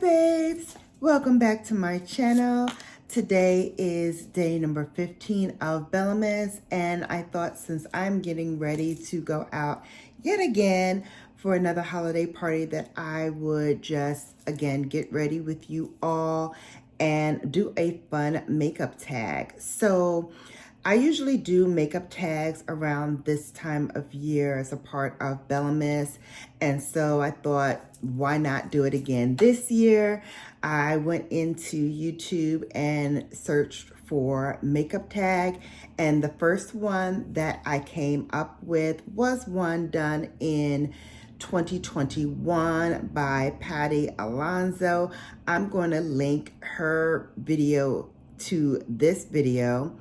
babes, welcome back to my channel. Today is day number 15 of Bellamas, and I thought since I'm getting ready to go out yet again for another holiday party that I would just again get ready with you all and do a fun makeup tag. So I usually do makeup tags around this time of year as a part of Bellamas, and so I thought, why not do it again this year? I went into YouTube and searched for makeup tag, and the first one that I came up with was one done in 2021 by Patty Alonso. I'm going to link her video to this video.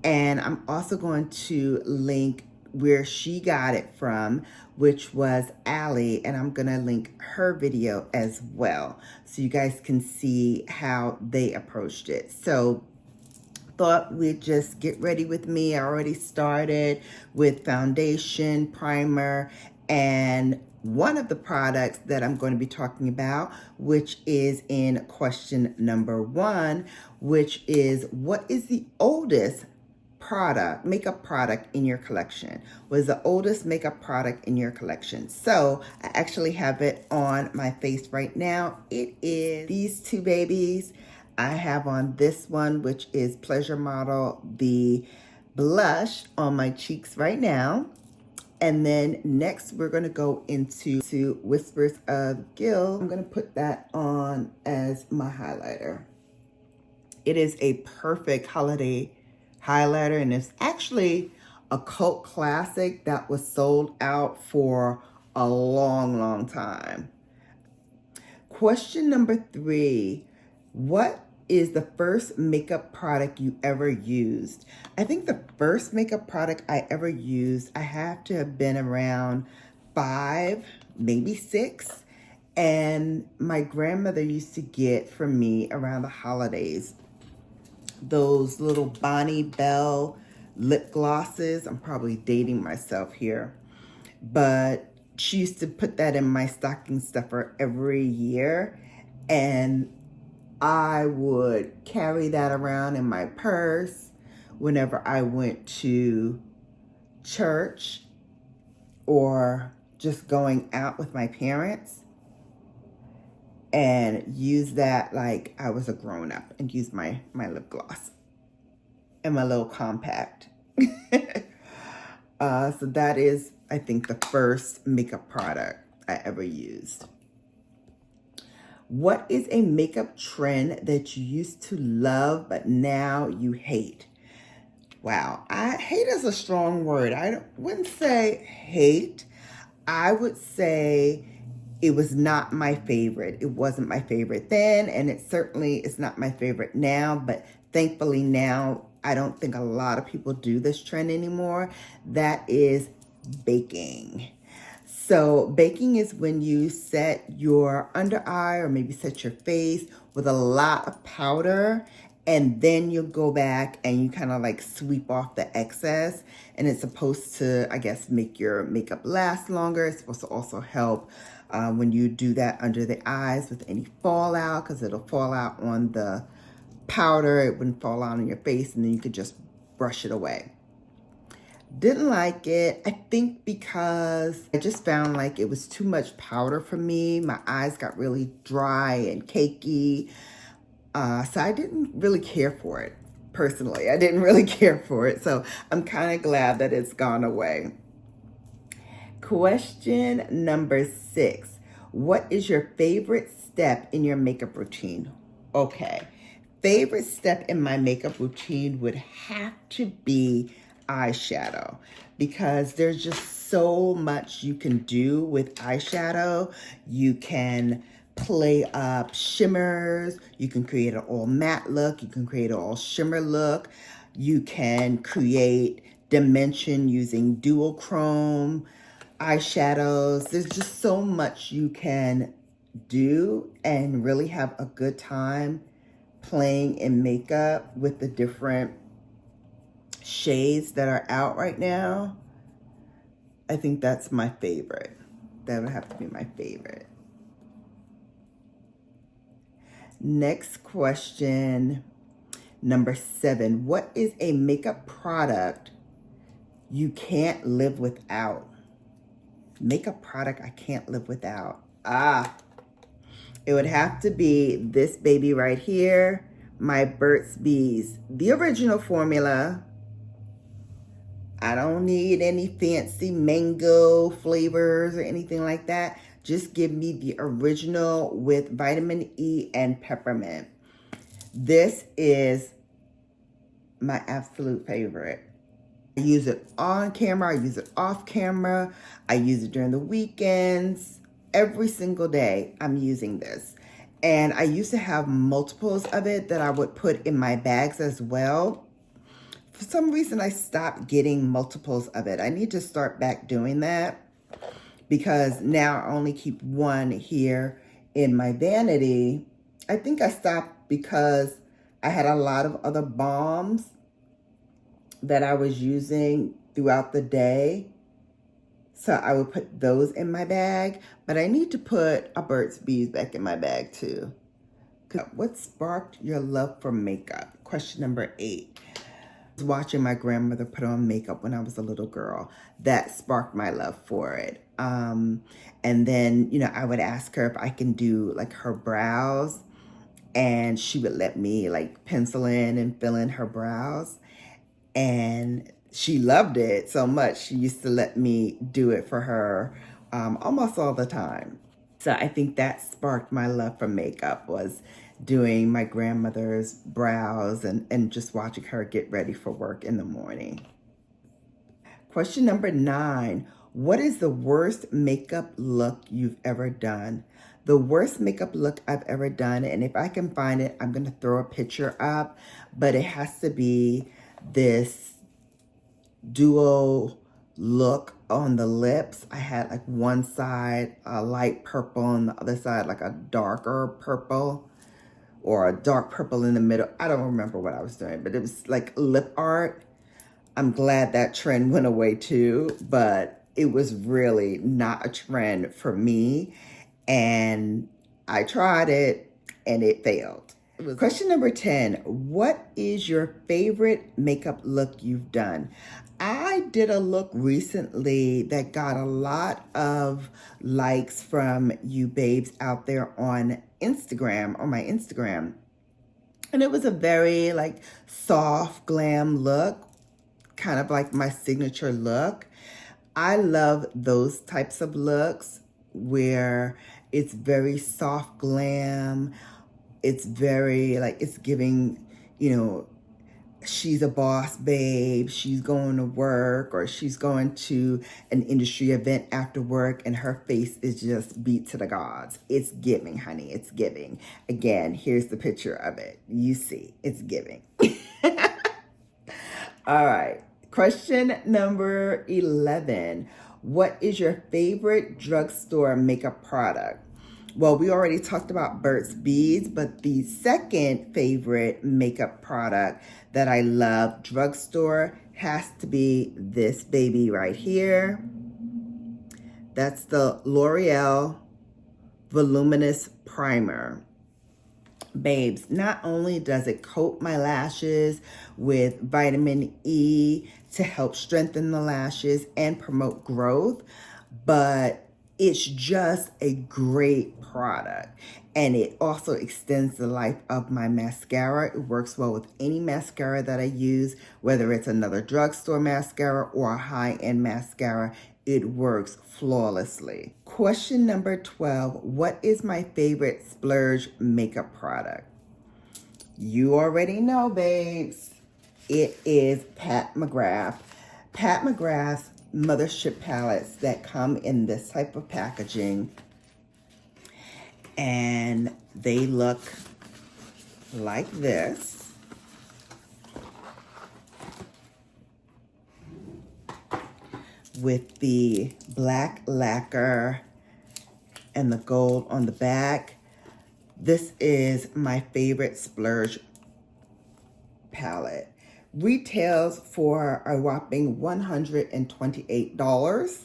And I'm also going to link where she got it from, which was Allie, and I'm gonna link her video as well, so you guys can see how they approached it. So thought we'd just get ready with me. I already started with foundation, primer, and one of the products that I'm going to be talking about, which is in question number 1, which is what is the oldest makeup product in your collection? Was the oldest makeup product in your collection? So I actually have it on my face right now. It is these two babies. I have on this one, which is Pleasure Model, the blush on my cheeks right now. And then next we're going to go into Whispers of Guilt. I'm going to put that on as my highlighter. It is a perfect holiday highlighter, and it's actually a cult classic that was sold out for a long time. Question number 3, what is the first makeup product you ever used? I think the first makeup product I ever used, I have to have been around 5, maybe 6. And my grandmother used to get for me around the holidays those little Bonnie Bell lip glosses. I'm probably dating myself here, but she used to put that in my stocking stuffer every year, and I would carry that around in my purse whenever I went to church or just going out with my parents, and use that like I was a grown-up, and use my lip gloss and my little compact. So that is, I think, the first makeup product I ever used. What is a makeup trend that you used to love but now you hate? Wow, hate is a strong word. I wouldn't say hate. I would say it was not my favorite. It wasn't my favorite then, and it certainly is not my favorite now, but thankfully now I don't think a lot of people do this trend anymore. That is baking. So baking is when you set your under eye or maybe set your face with a lot of powder, and then you'll go back and you kind of like sweep off the excess, and it's supposed to, I guess, make your makeup last longer. It's supposed to also help when you do that under the eyes with any fallout, because it'll fall out on the powder. It wouldn't fall out on your face, and then you could just brush it away. Didn't like it, I think, because I just found like it was too much powder for me. My eyes got really dry and cakey. So I didn't really care for it. Personally, I didn't really care for it. So I'm kind of glad that it's gone away. Question number 6. What is your favorite step in your makeup routine? Okay. Favorite step in my makeup routine would have to be eyeshadow, because there's just so much you can do with eyeshadow. You can play up shimmers. You can create an all matte look. You can create an all shimmer look. You can create dimension using duochrome eyeshadows. There's just so much you can do and really have a good time playing in makeup with the different shades that are out right now. I think that's my favorite. That would have to be my favorite. Next question, number 7. What is a makeup product you can't live without? Makeup product I can't live without. It would have to be this baby right here, my Burt's Bees. The original formula. I don't need any fancy mango flavors or anything like that. Just give me the original with vitamin E and peppermint. This is my absolute favorite. I use it on camera, I use it off camera, I use it during the weekends. Every single day I'm using this. And I used to have multiples of it that I would put in my bags as well. For some reason, I stopped getting multiples of it. I need to start back doing that because now I only keep one here in my vanity. I think I stopped because I had a lot of other balms that I was using throughout the day. So I would put those in my bag, but I need to put a Burt's Bees back in my bag too. What sparked your love for makeup? Question number 8. I was watching my grandmother put on makeup when I was a little girl. That sparked my love for it. And then, I would ask her if I can do like her brows, and she would let me like pencil in and fill in her brows. And she loved it so much, she used to let me do it for her almost all the time. So I think that sparked my love for makeup, was doing my grandmother's brows and just watching her get ready for work in the morning. Question number 9. What is the worst makeup look you've ever done? The worst makeup look I've ever done, and if I can find it, I'm going to throw a picture up, but it has to be this duo look on the lips. I had like one side a light purple and the other side like a darker purple, or a dark purple in the middle. I don't remember what I was doing, but it was like lip art. I'm glad that trend went away too, but it was really not a trend for me. And I tried it and it failed. Question number 10. What is your favorite makeup look you've done? I did a look recently that got a lot of likes from you babes out there on Instagram, on my Instagram. And it was a very like soft glam look, kind of like my signature look. I love those types of looks where it's very soft glam. It's very like, it's giving, she's a boss babe, she's going to work, or she's going to an industry event after work and her face is just beat to the gods. It's giving, honey, it's giving. Again, here's the picture of it. You see, it's giving. All right, question number 11. What is your favorite drugstore makeup product? Well, we already talked about Burt's Bees, but the second favorite makeup product that I love drugstore has to be this baby right here. That's the L'Oreal Voluminous Primer. Babes, not only does it coat my lashes with vitamin E to help strengthen the lashes and promote growth, but it's just a great product. And it also extends the life of my mascara. It works well with any mascara that I use, whether it's another drugstore mascara or a high-end mascara. It works flawlessly. Question number 12. What is my favorite splurge makeup product? You already know, babes. It is Pat McGrath. Pat McGrath's mothership palettes that come in this type of packaging, and they look like this. With the black lacquer and the gold on the back. This is my favorite splurge palette. Retails for a whopping $128.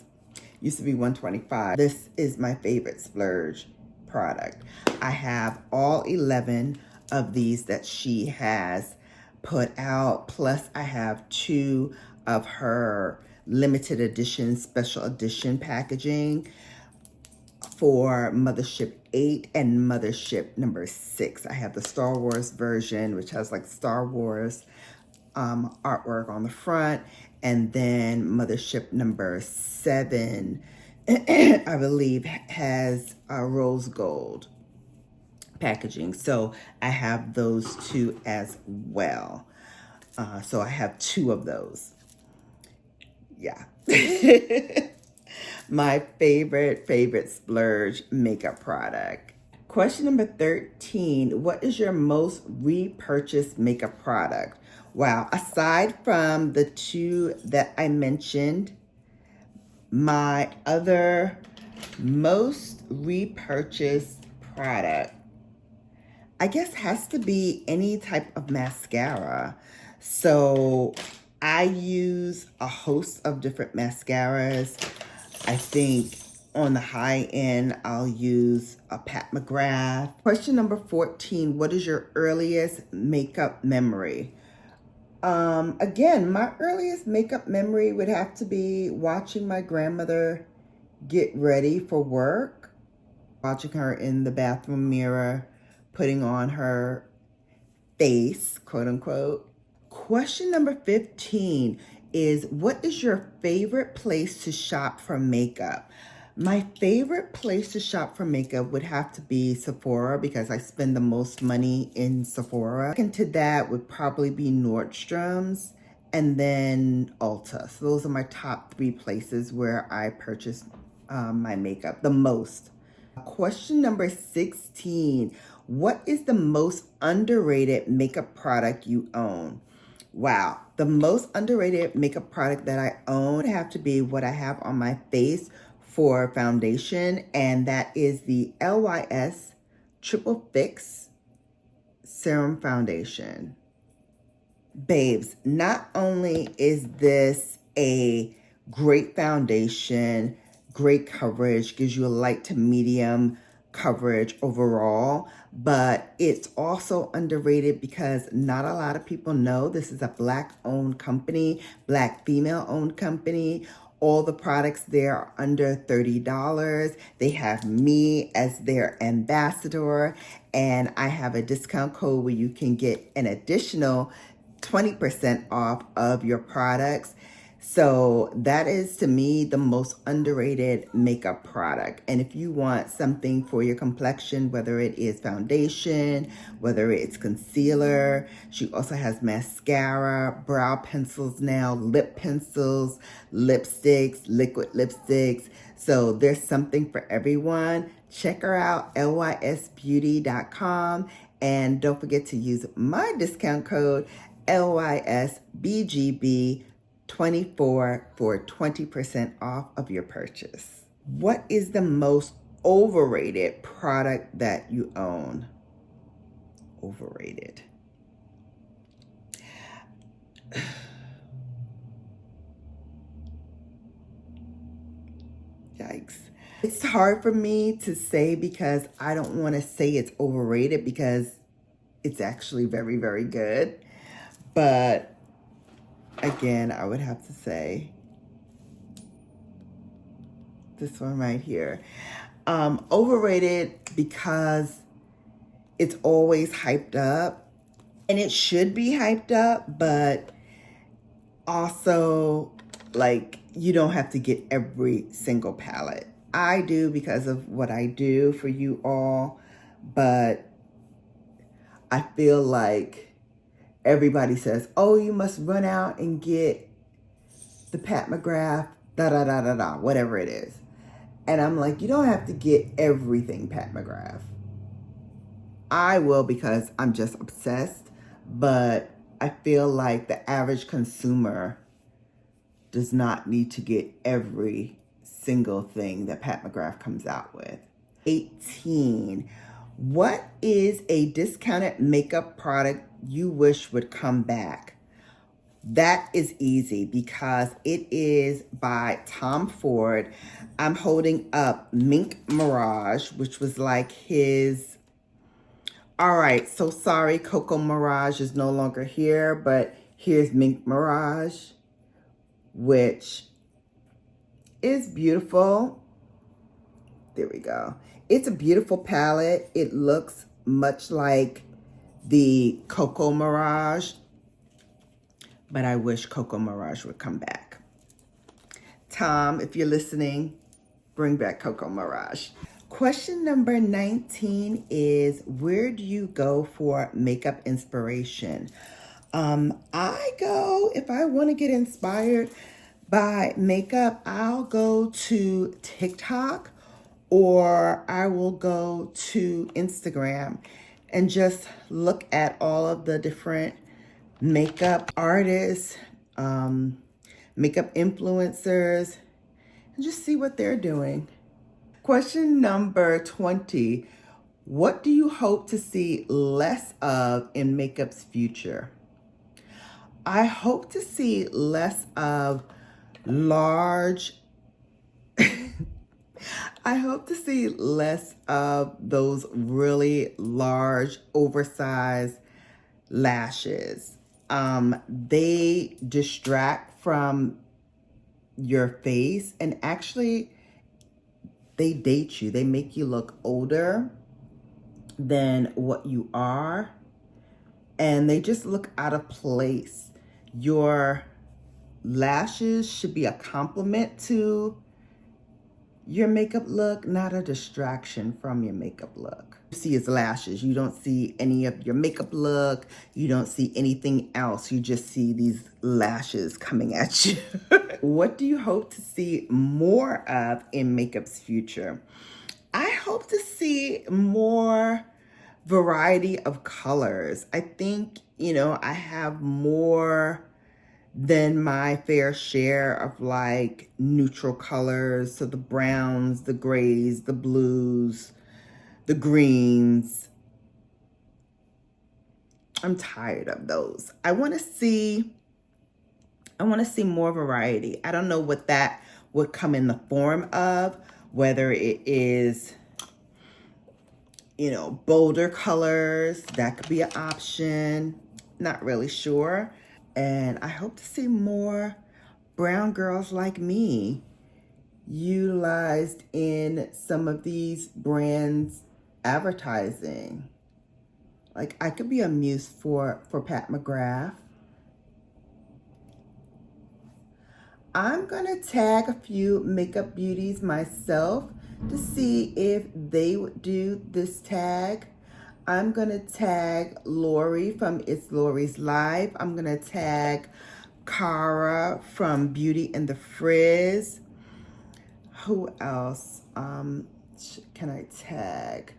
Used to be $125. This is my favorite splurge product. I have all 11 of these that she has put out, plus I have 2 of her limited edition, special edition packaging for Mothership 8 and Mothership number 6. I have the Star Wars version, which has like Star Wars artwork on the front, and then Mothership number 7, I believe, has rose gold packaging. So I have those 2 as well. So I have 2 of those. Yeah. My favorite splurge makeup product. Question number 13, what is your most repurchased makeup product? Wow, aside from the 2 that I mentioned, my other most repurchased product, I guess, has to be any type of mascara. So I use a host of different mascaras. I think on the high end, I'll use a Pat McGrath. Question number 14, what is your earliest makeup memory? Again, my earliest makeup memory would have to be watching my grandmother get ready for work, watching her in the bathroom mirror, putting on her face, quote unquote. Question number 15 is, what is your favorite place to shop for makeup? My favorite place to shop for makeup would have to be Sephora, because I spend the most money in Sephora. Second to that would probably be Nordstrom's, and then Ulta. So those are my top 3 places where I purchase my makeup the most. Question number 16, what is the most underrated makeup product you own? Wow, the most underrated makeup product that I own would have to be what I have on my face for foundation, and that is the LYS Triple Fix Serum Foundation. Babes, not only is this a great foundation, great coverage, gives you a light to medium coverage overall, but it's also underrated because not a lot of people know this is a Black-owned company, Black female-owned company. All the products there are under $30. They have me as their ambassador, and I have a discount code where you can get an additional 20% off of your products. So that is, to me, the most underrated makeup product. And if you want something for your complexion, whether it is foundation, whether it's concealer, she also has mascara, brow pencils now, lip pencils, lipsticks, liquid lipsticks. So there's something for everyone. Check her out, lysbeauty.com. And don't forget to use my discount code LYSBGB24 for 20% off of your purchase. What is the most overrated product that you own? Overrated. Yikes. It's hard for me to say because I don't want to say it's overrated because it's actually very, very good. But again, I would have to say this one right here. Overrated because it's always hyped up, and it should be hyped up, but also, like, you don't have to get every single palette. I do because of what I do for you all, but I feel like everybody says, oh, you must run out and get the Pat McGrath, da-da-da-da-da, whatever it is. And I'm like, you don't have to get everything Pat McGrath. I will because I'm just obsessed, but I feel like the average consumer does not need to get every single thing that Pat McGrath comes out with. 18. What is a discounted makeup product you wish would come back? That is easy because it is by Tom Ford. I'm holding up Mink Mirage, which was like his... All right, so sorry, Coco Mirage is no longer here, but here's Mink Mirage, which is beautiful. There we go. It's a beautiful palette. It looks much like the Coco Mirage, but I wish Coco Mirage would come back. Tom, if you're listening, bring back Coco Mirage. Question number 19 is, where do you go for makeup inspiration? I go, if I want to get inspired by makeup, I'll go to TikTok, or I will go to Instagram and just look at all of the different makeup artists, makeup influencers, and just see what they're doing. Question number 20. What do you hope to see less of in makeup's future? I hope to see less of large... I hope to see less of those really large, oversized lashes. They distract from your face, and actually they date you. They make you look older than what you are, and they just look out of place. Your lashes should be a compliment to your makeup look, not a distraction from your makeup look. You see his lashes. You don't see any of your makeup look. You don't see anything else. You just see these lashes coming at you. What do you hope to see more of in makeup's future? I hope to see more variety of colors. I think, I have more than my fair share of like neutral colors. So the browns, the grays, the blues, the greens. I'm tired of those. I want to see more variety. I don't know what that would come in the form of, whether it is, bolder colors. That could be an option. Not really sure. And I hope to see more brown girls like me utilized in some of these brands' advertising. Like, I could be a muse for Pat McGrath. I'm gonna tag a few makeup beauties myself to see if they would do this tag. I'm gonna tag Lori from It's Lori's Life. I'm gonna tag Cara from Beauty and the Frizz. Who else can I tag?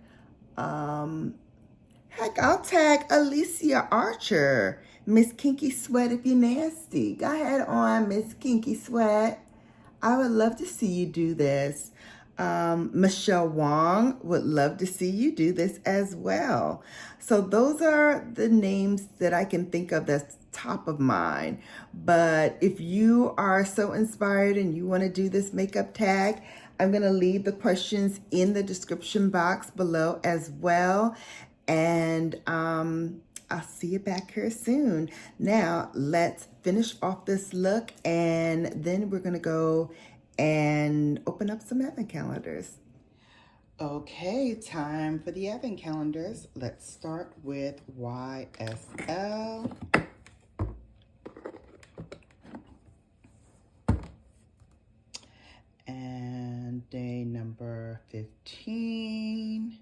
Heck, I'll tag Alicia Archer. Miss Kinky Sweat if you're nasty. Go ahead on, Miss Kinky Sweat. I would love to see you do this. Michelle Wong would love to see you do this as well. So those are the names that I can think of that's top of mind. But if you are so inspired and you want to do this makeup tag, I'm going to leave the questions in the description box below as well. And I'll see you back here soon. Now, let's finish off this look, and then we're going to go and open up some advent calendars. Okay, time for the advent calendars. Let's start with YSL. And day number 15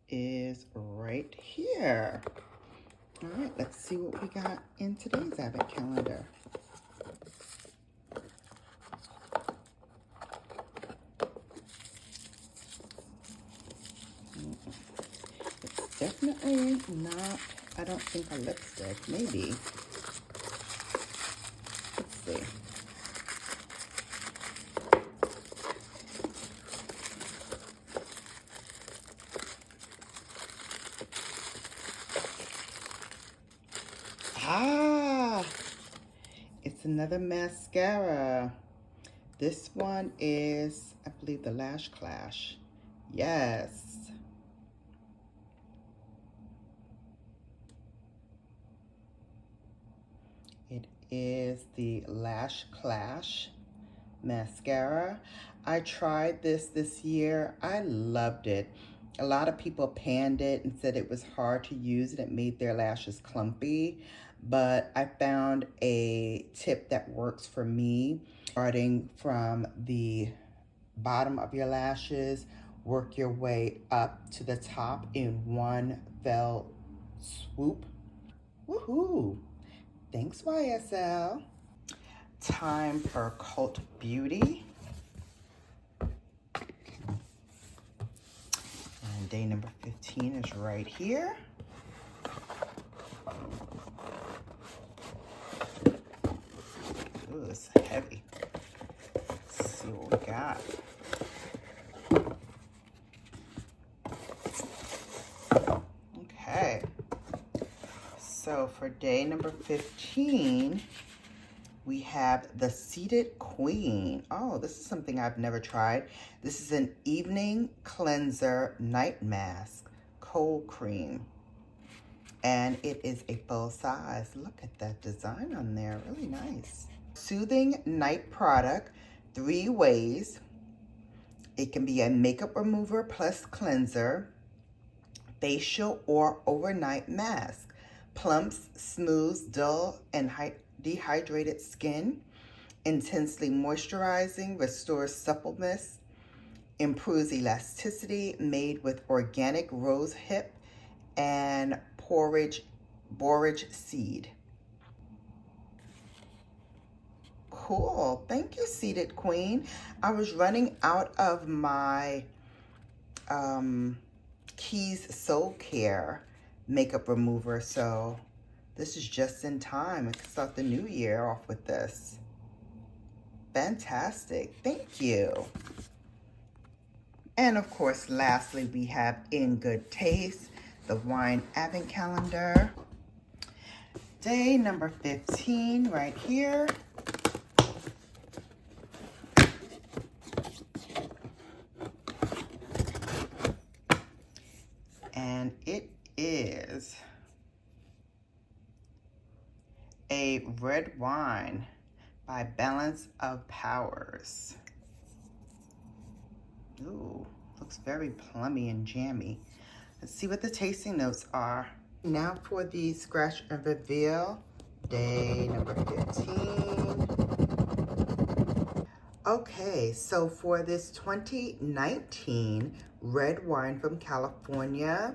is right here. All right, let's see what we got in today's advent calendar. It's definitely not, I don't think, a lipstick. Maybe. Let's see. Ah, another mascara. This one is, I believe, the Lash Clash. Yes. It is the Lash Clash mascara. I tried this year. I loved it. A lot of people panned it and said it was hard to use and it made their lashes clumpy, but I found a tip that works for me. Starting from the bottom of your lashes, work your way up to the top in one fell swoop. Woohoo! Thanks, YSL. Time for Cult Beauty. And day number 15 is right here. Ooh, it's heavy. Let's see what we got. Okay. So for day number 15, we have the Seated Queen. Oh, this is something I've never tried. This is an evening cleanser night mask, cold cream. And it is a full size. Look at that design on there, really nice. Soothing night product, 3 ways. It can be a makeup remover plus cleanser, facial or overnight mask. Plumps, smooths dull and dehydrated skin, intensely moisturizing, restores suppleness, improves elasticity, made with organic rose hip and borage seed. Cool. Thank you, Seated Queen. I was running out of my Keys Soul Care makeup remover, so this is just in time. I can start the new year off with this. Fantastic. Thank you. And of course, lastly, we have In Good Taste, the wine advent calendar. Day number 15 right here. And it is a red wine by Balance of Powers. Ooh, looks very plummy and jammy. Let's see what the tasting notes are. Now for the Scratch and Reveal, day number 15. Okay, so for this 2019 red wine from California,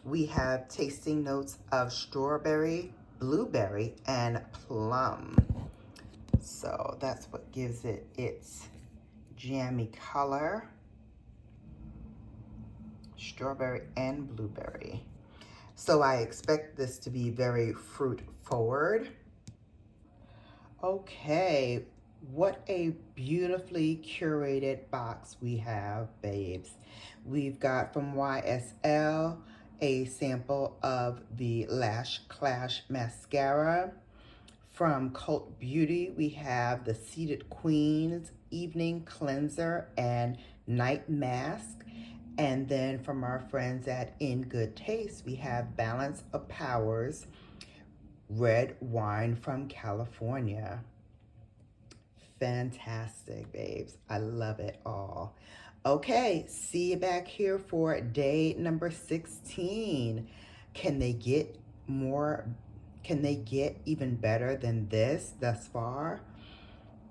we have tasting notes of strawberry, blueberry, and plum. So that's what gives it its jammy color. Strawberry and blueberry. So I expect this to be very fruit forward. Okay, what a beautifully curated box we have, babes. We've got from YSL a sample of the Lash Clash mascara. From Cult Beauty, we have the Seated Queen's Evening Cleanser and Night Mask. And then from our friends at In Good Taste, we have Balance of Powers red wine from California. Fantastic, babes. I love it all. Okay, see you back here for day number 16. Can they get more? Can they get even better than this thus far?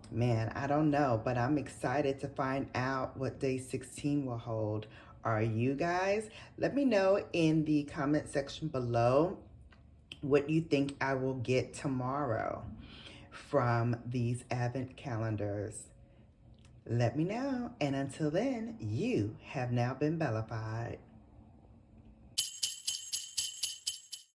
Man, I don't know, but I'm excited to find out what day 16 will hold. Are you guys? Let me know in the comment section below what you think I will get tomorrow from these advent calendars. Let me know. And until then, you have now been Bellafied.